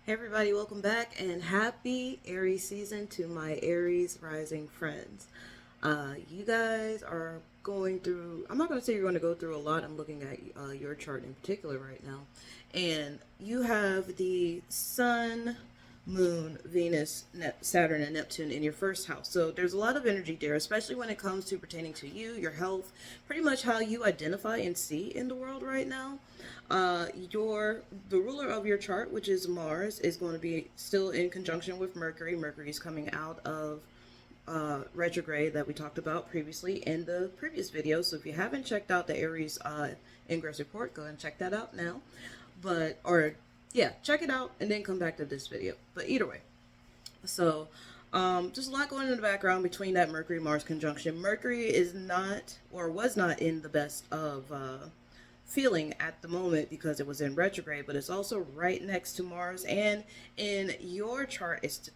Hey everybody, welcome back and happy Aries season to my Aries Rising friends. You guys are going through, I'm not going to say you're going to go through a lot. I'm looking at your chart in particular right now. And you have the Sun, Moon, Venus, Saturn, and Neptune in your first house. So there's a lot of energy there, especially when it comes to pertaining to you, your health, pretty much how you identify and see in the world right now. The ruler of your chart, which is Mars, is going to be still in conjunction with Mercury. Mercury is coming out of retrograde that we talked about previously in the previous video. So if you haven't checked out the Aries ingress report, go ahead and check that out now. Check it out and then come back to this video. But either way, so just a lot going in the background between that Mercury Mars conjunction. Mercury is not or was not in the best of feeling at the moment because it was in retrograde, but it's also right next to Mars, and in your chart it's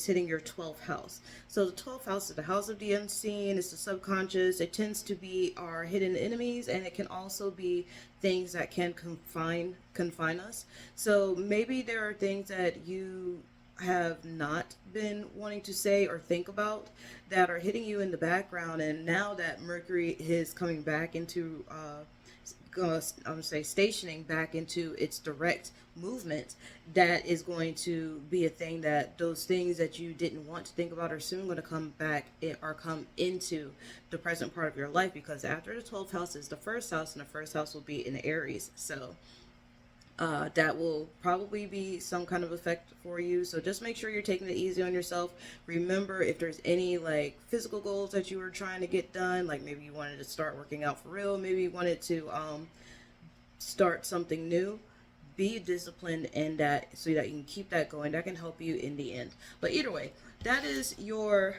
hitting your 12th house. So the 12th house is the house of the unseen, it's the subconscious. It tends to be our hidden enemies, and it can also be things that can confine us. So maybe there are things that you have not been wanting to say or think about that are hitting you in the background, and now that Mercury is coming back into I'm gonna say stationing back into its direct movement, that is going to be a thing that those things that you didn't want to think about are soon going to come back or come into the present part of your life, because after the 12th house is the first house, and the first house will be in Aries. So that will probably be some kind of effect for you. So just make sure you're taking it easy on yourself. Remember, if there's any like physical goals that you were trying to get done, like maybe you wanted to start working out for real, maybe you wanted to start something new, be disciplined in that so that you can keep that going. That can help you in the end. But either way, that is your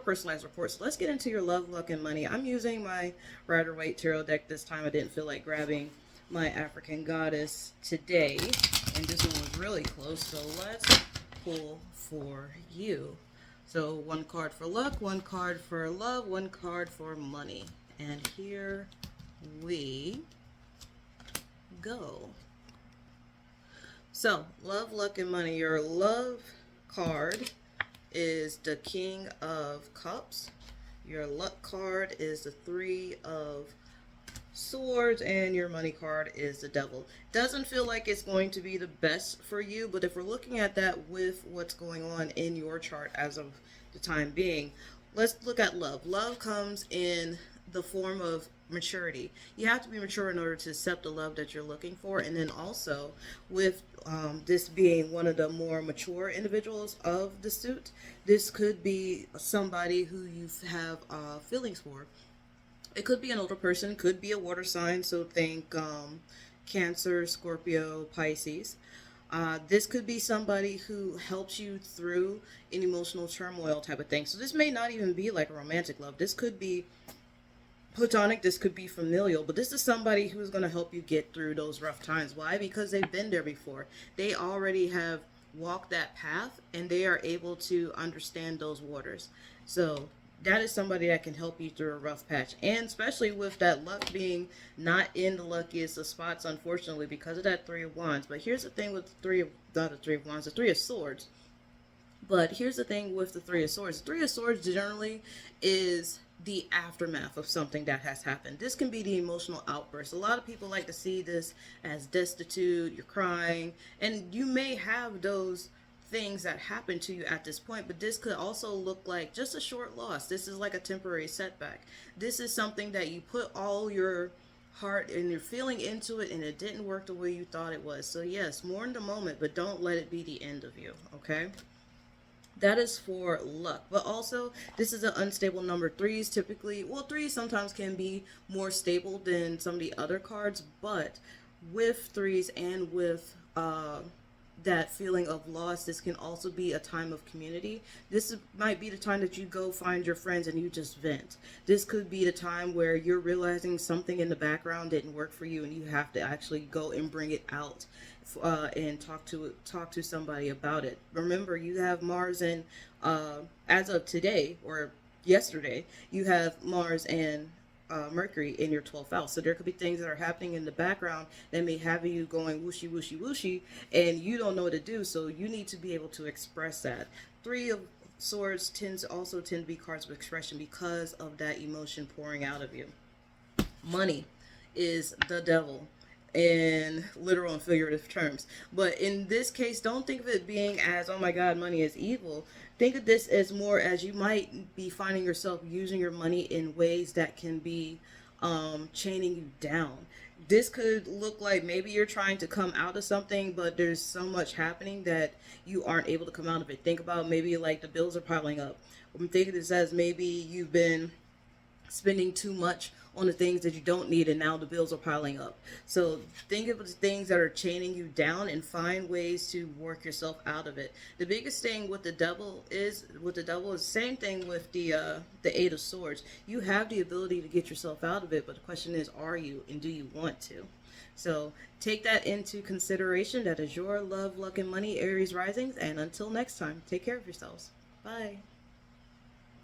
personalized report. So let's get into your love, luck, and money. I'm using my Rider-Waite tarot deck this time. I didn't feel like grabbing my African goddess today, and this one was really close, so let's pull for you. So one card for luck, one card for love, one card for money, and here we go. So love, luck, and money. Your love card is the King of Cups. Your luck card is the Three of Swords, and your money card is the Devil. Doesn't feel like it's going to be the best for you, but if we're looking at that with what's going on in your chart as of the time being, let's look at love. Love comes in the form of maturity. You have to be mature in order to accept the love that you're looking for. And then also with this being one of the more mature individuals of the suit, this could be somebody who you have feelings for. It could be an older person, could be a water sign, so think Cancer, Scorpio, Pisces. This could be somebody who helps you through an emotional turmoil type of thing. So this may not even be like a romantic love. This could be platonic, this could be familial, but this is somebody who's going to help you get through those rough times. Why? Because they've been there before. They already have walked that path, and they are able to understand those waters. So that is somebody that can help you through a rough patch, and especially with that luck being not in the luckiest of spots, unfortunately, because of that Three of Wands. But here's the thing with not the Three of Wands, the Three of Swords. But here's the thing with the Three of Swords. The Three of Swords generally is the aftermath of something that has happened. This can be the emotional outburst. A lot of people like to see this as destitute, you're crying, and you may have those things that happen to you at this point, but this could also look like just a short loss. This is like a temporary setback. This is something that you put all your heart and your feeling into it, and it didn't work the way you thought it was. So yes, mourn the moment, but don't let it be the end of you, okay? That is for luck. But also, this is an unstable number. Threes typically, well, threes sometimes can be more stable than some of the other cards, but with threes and with that feeling of loss, this can also be a time of community. Might be the time that you go find your friends and you just vent. This could be the time where you're realizing something in the background didn't work for you, and you have to actually go and bring it out and talk to somebody about it. Remember, you have Mars and as of today or yesterday, you have Mars and Mercury in your 12th house. So there could be things that are happening in the background that may have you going whooshy, whooshy, whooshy, and you don't know what to do. So you need to be able to express that. Three of Swords tend to be cards of expression because of that emotion pouring out of you. Money is the devil in literal and figurative terms. But in this case, don't think of it being as, oh my God, money is evil. Think of this as more as you might be finding yourself using your money in ways that can be chaining you down. This could look like maybe you're trying to come out of something, but there's so much happening that you aren't able to come out of it. Think about maybe like the bills are piling up. I'm thinking this as maybe you've been spending too much on the things that you don't need and now the bills are piling up. So think of the things that are chaining you down and find ways to work yourself out of it. The biggest thing with the devil is the same thing with the 8 of Swords. You have the ability to get yourself out of it, but the question is, are you, and do you want to? So take that into consideration. That is your love, luck, and money, Aries risings, and until next time, take care of yourselves. Bye.